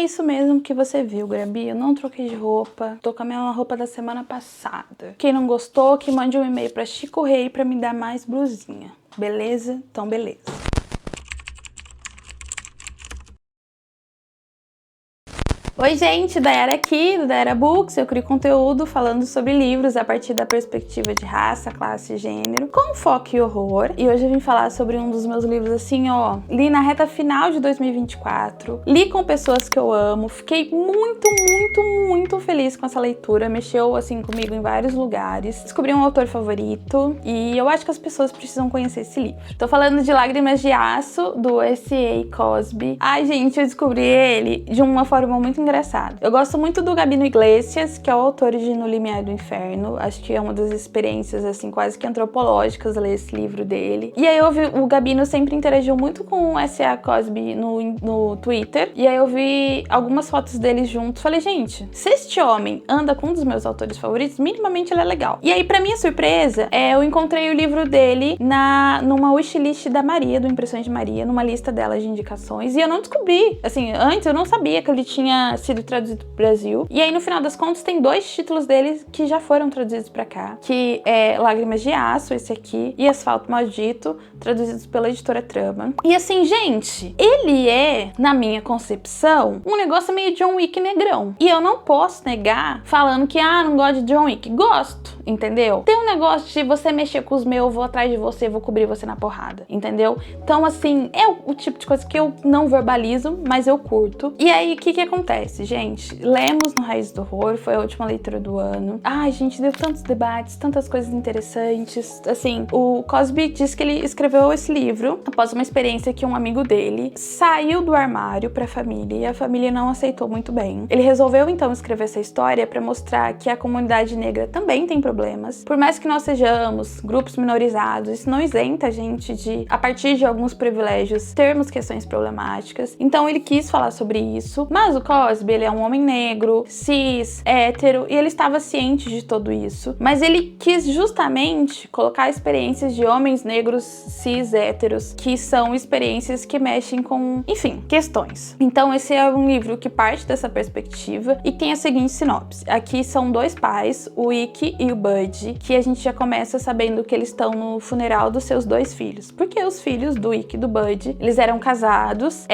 isso mesmo que você viu, Gabi. Eu não troquei de roupa. Tô com a mesma roupa da semana passada. Quem não gostou, que mande um e-mail pra Chico Rei pra me dar mais blusinha. Beleza? Então, beleza. Oi gente, Dayara aqui, do Dayara Books. Eu crio conteúdo falando sobre livros a partir da perspectiva de raça, classe e gênero, com foco em horror. E hoje eu vim falar sobre um dos meus livros assim, ó, li na reta final de 2024, li com pessoas que eu amo, fiquei muito feliz com essa leitura, mexeu assim comigo em vários lugares, descobri um autor favorito e eu acho que as pessoas precisam conhecer esse livro. Tô falando de Lágrimas de Aço, do S.A. Cosby. Ai gente, eu descobri ele de uma forma muito engraçado. Eu gosto muito do Gabino Iglesias, que é o autor de No Limiar do Inferno. Acho que é uma das experiências, assim, quase que antropológicas ler esse livro dele. E aí eu vi, o Gabino sempre interagiu muito com o S.A. Cosby no Twitter. E aí eu vi algumas fotos deles juntos. Falei, gente, se este homem anda com um dos meus autores favoritos, minimamente ele é legal. E aí, pra minha surpresa, eu encontrei o livro dele numa wishlist da Maria, do Impressões de Maria, numa lista dela de indicações. E eu não descobri, assim, antes eu não sabia que ele tinha sido traduzido pro Brasil. E aí, no final das contas, tem 2 títulos dele que já foram traduzidos pra cá, que é Lágrimas de Aço, esse aqui, e Asfalto Maldito, traduzidos pela editora Trama. E assim, gente, ele é, na minha concepção, um negócio meio John Wick negrão. E eu não posso negar falando que, não gosto de John Wick. Gosto, entendeu? Tem um negócio de você mexer com os meus, eu vou atrás de você, vou cobrir você na porrada, entendeu? Então, assim, é o tipo de coisa que eu não verbalizo, mas eu curto. E aí, o que acontece? Gente, lemos no Raiz do Horror, foi a última leitura do ano. Ai, gente, deu tantos debates, tantas coisas interessantes. Assim, o Cosby diz que ele escreveu esse livro após uma experiência que um amigo dele saiu do armário pra família e a família não aceitou muito bem. Ele resolveu, então, escrever essa história pra mostrar que a comunidade negra também tem problemas. Por mais que nós sejamos grupos minorizados, isso não isenta a gente de, a partir de alguns privilégios, termos questões problemáticas. Então, ele quis falar sobre isso, mas o Cosby, ele é um homem negro, cis, hétero, e ele estava ciente de tudo isso. Mas ele quis justamente colocar experiências de homens negros, cis, héteros, que são experiências que mexem com, enfim, questões. Então esse é um livro que parte dessa perspectiva e tem a seguinte sinopse. Aqui são 2 pais, o Ike e o Bud, que a gente já começa sabendo que eles estão no funeral dos seus 2 filhos. Porque os filhos do Ike e do Bud, eles eram casados,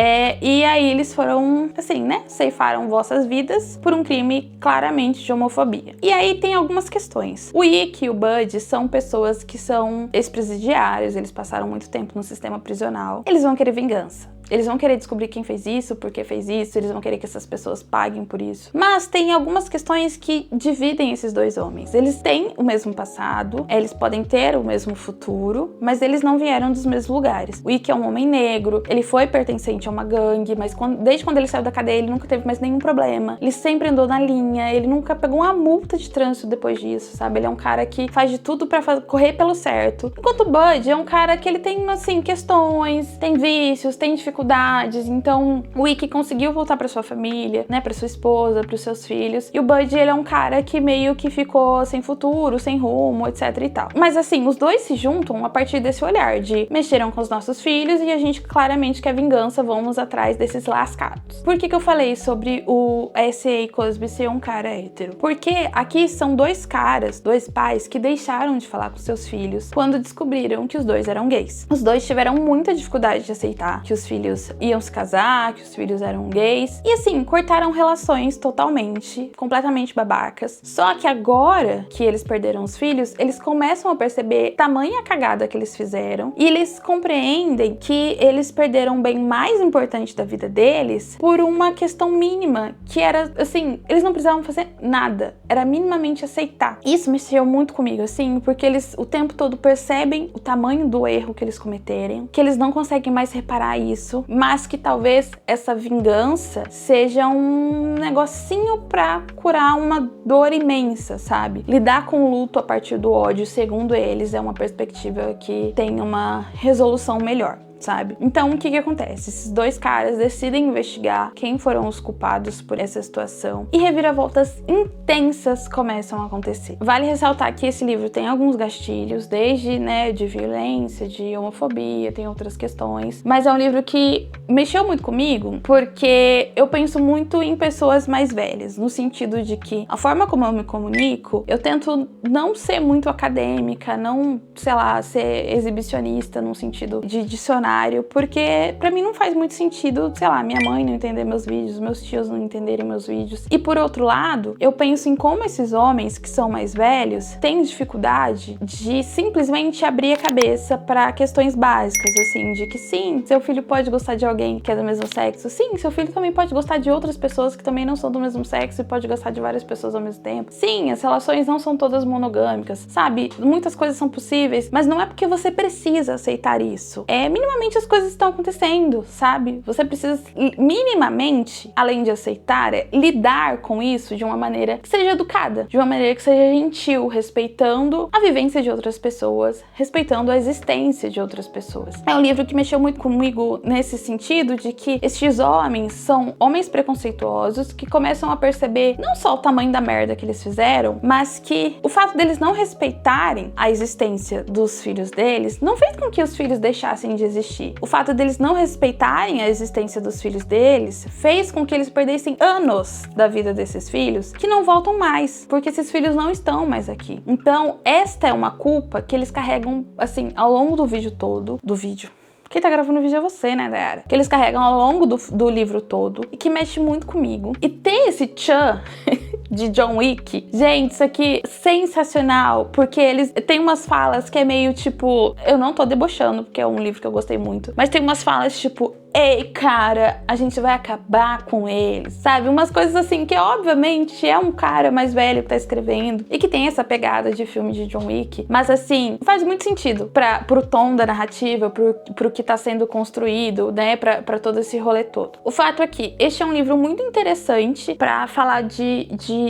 e aí eles foram, assim, né, ceifaram vossas vidas por um crime claramente de homofobia. E aí tem algumas questões. O Ike e o Bud são pessoas que são ex-presidiários, eles passaram muito tempo no sistema prisional. Eles vão querer vingança. Eles vão querer descobrir quem fez isso, por que fez isso, eles vão querer que essas pessoas paguem por isso. Mas tem algumas questões que dividem esses 2 homens. Eles têm o mesmo passado, eles podem ter o mesmo futuro, mas eles não vieram dos mesmos lugares. O Ike é um homem negro, ele foi pertencente a uma gangue, mas desde quando ele saiu da cadeia, ele nunca teve mais nenhum problema. Ele sempre andou na linha, ele nunca pegou uma multa de trânsito depois disso, sabe? Ele é um cara que faz de tudo pra correr pelo certo. Enquanto o Bud é um cara que ele tem, assim, questões, tem vícios, tem dificuldades. Então o Ike conseguiu voltar pra sua família, né, pra sua esposa, pros seus filhos, e o Bud, ele é um cara que meio que ficou sem futuro, sem rumo, etc e tal. Mas assim, os 2 se juntam a partir desse olhar de mexeram com os nossos filhos e a gente claramente quer vingança, vamos atrás desses lascados. Por que eu falei sobre o S.A. Cosby ser um cara hétero? Porque aqui são 2 caras, 2 pais que deixaram de falar com seus filhos quando descobriram que os 2 eram gays. Os 2 tiveram muita dificuldade de aceitar que os filhos iam se casar, que os filhos eram gays. E assim, cortaram relações totalmente, completamente babacas. Só que agora que eles perderam os filhos, eles começam a perceber tamanha cagada que eles fizeram. E eles compreendem que eles perderam o bem mais importante da vida deles por uma questão mínima, que era, assim, eles não precisavam fazer nada. Era minimamente aceitar. Isso mexeu muito comigo, assim, porque eles o tempo todo percebem o tamanho do erro que eles cometerem, que eles não conseguem mais reparar isso, mas que talvez essa vingança seja um negocinho pra curar uma dor imensa, sabe? Lidar com o luto a partir do ódio, segundo eles, é uma perspectiva que tem uma resolução melhor. sabe? Então, o que acontece? Esses dois caras decidem investigar quem foram os culpados por essa situação e reviravoltas intensas começam a acontecer. Vale ressaltar que esse livro tem alguns gatilhos, desde, né, de violência, de homofobia, tem outras questões, mas é um livro que mexeu muito comigo porque eu penso muito em pessoas mais velhas, no sentido de que a forma como eu me comunico, eu tento não ser muito acadêmica, não, sei lá, ser exibicionista no sentido de dicionário, porque pra mim não faz muito sentido, sei lá, minha mãe não entender meus vídeos, meus tios não entenderem meus vídeos. E por outro lado, eu penso em como esses homens que são mais velhos têm dificuldade de simplesmente abrir a cabeça pra questões básicas, assim, de que sim, seu filho pode gostar de alguém que é do mesmo sexo, sim, seu filho também pode gostar de outras pessoas que também não são do mesmo sexo e pode gostar de várias pessoas ao mesmo tempo. Sim, as relações não são todas monogâmicas, sabe? Muitas coisas são possíveis, mas não é porque você precisa aceitar isso. Minimamente as coisas estão acontecendo, sabe? Você precisa, minimamente, além de aceitar, lidar com isso de uma maneira que seja educada, de uma maneira que seja gentil, respeitando a vivência de outras pessoas, respeitando a existência de outras pessoas. É um livro que mexeu muito comigo nesse sentido de que estes homens são homens preconceituosos que começam a perceber não só o tamanho da merda que eles fizeram, mas que o fato deles não respeitarem a existência dos filhos deles não fez com que os filhos deixassem de existir. O fato deles não respeitarem a existência dos filhos deles fez com que eles perdessem anos da vida desses filhos que não voltam mais, porque esses filhos não estão mais aqui. Então, esta é uma culpa que eles carregam, assim, ao longo do vídeo todo, Quem tá gravando o vídeo é você, né, Dayara? Que eles carregam ao longo do livro todo e que mexe muito comigo. E ter esse tchan de John Wick, gente, isso aqui é sensacional, porque eles têm umas falas que é meio tipo, eu não tô debochando, porque é um livro que eu gostei muito, mas tem umas falas tipo, ei, cara, a gente vai acabar com eles, sabe? Umas coisas assim que, obviamente, é um cara mais velho que tá escrevendo e que tem essa pegada de filme de John Wick, mas, assim, faz muito sentido pro tom da narrativa, pro que tá sendo construído, né? Pra todo esse rolê todo. O fato é que este é um livro muito interessante pra falar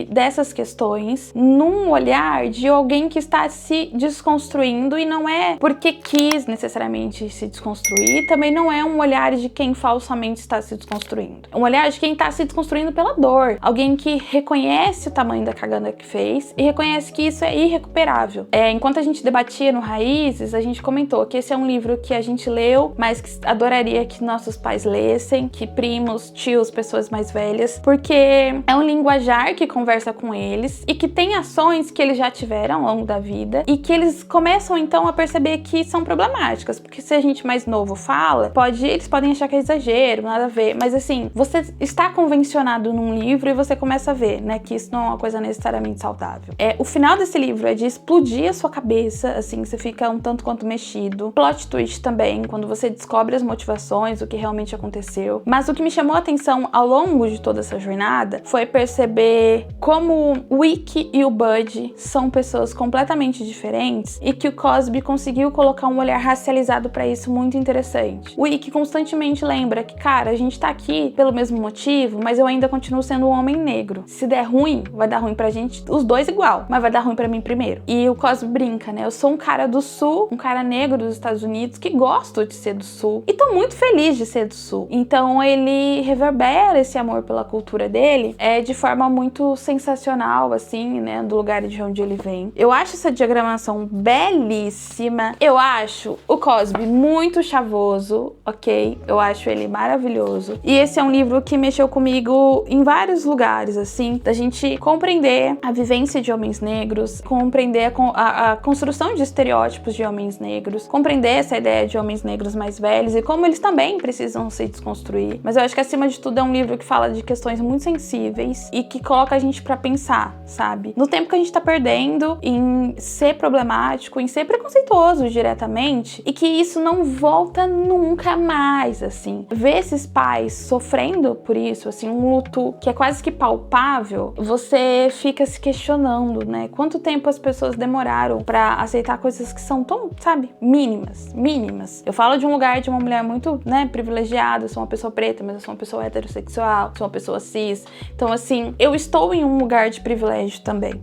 dessas questões num olhar de alguém que está se desconstruindo e não é porque quis necessariamente se desconstruir, também não é um olhar de quem falsamente está se desconstruindo. É um olhar de quem está se desconstruindo pela dor. Alguém que reconhece o tamanho da cagada que fez e reconhece que isso é irrecuperável. Enquanto a gente debatia no Raízes, a gente comentou que esse é um livro que a gente leu, mas que adoraria que nossos pais lessem, que primos, tios, pessoas mais velhas, porque é um linguajar que conversa com eles e que tem ações que eles já tiveram ao longo da vida e que eles começam então a perceber que são problemáticas, porque se a gente mais novo fala, eles podem achar que é exagero, nada a ver, mas assim, você está convencionado num livro e você começa a ver, né, que isso não é uma coisa necessariamente saudável. O final desse livro é de explodir a sua cabeça, assim, você fica um tanto quanto mexido. Plot twist também, quando você descobre as motivações, o que realmente aconteceu. Mas o que me chamou a atenção ao longo de toda essa jornada foi perceber como o Wick e o Bud são pessoas completamente diferentes e que o Cosby conseguiu colocar um olhar racializado pra isso muito interessante. O Wick constantemente lembra que, cara, a gente tá aqui pelo mesmo motivo, mas eu ainda continuo sendo um homem negro. Se der ruim, vai dar ruim pra gente, os dois igual, mas vai dar ruim pra mim primeiro. E o Cosby brinca, né? Eu sou um cara do Sul, um cara negro dos Estados Unidos, que gosto de ser do Sul. E tô muito feliz de ser do Sul. Então ele reverbera esse amor pela cultura dele de forma muito sensacional, assim, né? Do lugar de onde ele vem. Eu acho essa diagramação belíssima. Eu acho o Cosby muito chavoso, ok? Eu acho ele maravilhoso. E esse é um livro que mexeu comigo em vários lugares, assim, da gente compreender a vivência de homens negros, compreender a construção de estereótipos de homens negros, compreender essa ideia de homens negros mais velhos e como eles também precisam se desconstruir. Mas eu acho que, acima de tudo, é um livro que fala de questões muito sensíveis e que coloca a gente pra pensar, sabe? No tempo que a gente tá perdendo em ser problemático, em ser preconceituoso diretamente, e que isso não volta nunca mais, assim. Ver esses pais sofrendo por isso, assim, um luto que é quase que palpável, você fica se questionando, né? Quanto tempo as pessoas demoraram pra aceitar coisas que são tão, sabe, mínimas. Eu falo de um lugar de uma mulher muito, né, privilegiada, eu sou uma pessoa preta, mas eu sou uma pessoa heterossexual, sou uma pessoa cis. Então, assim, eu estou em um lugar de privilégio também.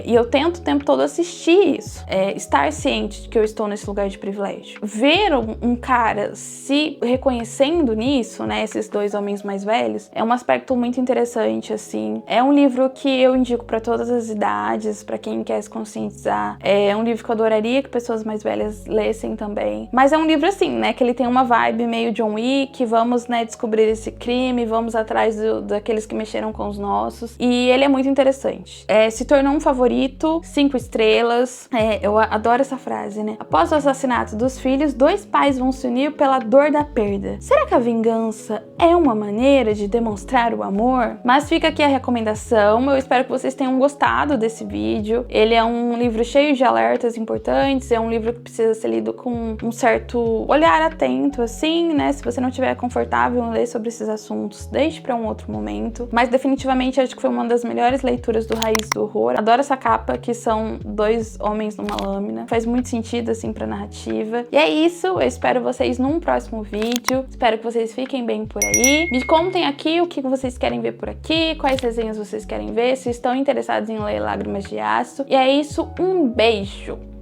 E eu tento o tempo todo assistir isso. Estar ciente de que eu estou nesse lugar de privilégio. Ver um cara se reconhecendo nisso, né, esses dois homens mais velhos, é um aspecto muito interessante, assim. É um livro que eu indico para todas as idades, para quem quer se conscientizar. É um livro que eu adoraria que pessoas mais velhas lessem também. Mas é um livro assim, né, que ele tem uma vibe meio John Wick, vamos, né, descobrir esse crime, vamos atrás daqueles que mexeram com os nossos. E ele é muito interessante. Se tornou um favorito, 5 estrelas. Eu adoro essa frase, né? Após o assassinato dos filhos, 2 pais vão se unir pela dor da perda. Será que a vingança é uma maneira de demonstrar o amor? Mas fica aqui a recomendação. Eu espero que vocês tenham gostado desse vídeo. Ele é um livro cheio de alertas importantes, é um livro que precisa ser lido com um certo olhar atento, assim, né? Se você não estiver confortável em ler sobre esses assuntos, deixe para um outro momento. Mas definitivamente acho que foi uma das melhores leituras do Raiz do Horror. Adoro essa capa, que são 2 homens numa lâmina. Faz muito sentido, assim, pra narrativa. E é isso, eu espero vocês num próximo vídeo. Espero que vocês fiquem bem por aí. Me contem aqui o que vocês querem ver por aqui, quais resenhas vocês querem ver, se estão interessados em ler Lágrimas de Aço. E é isso, um beijo!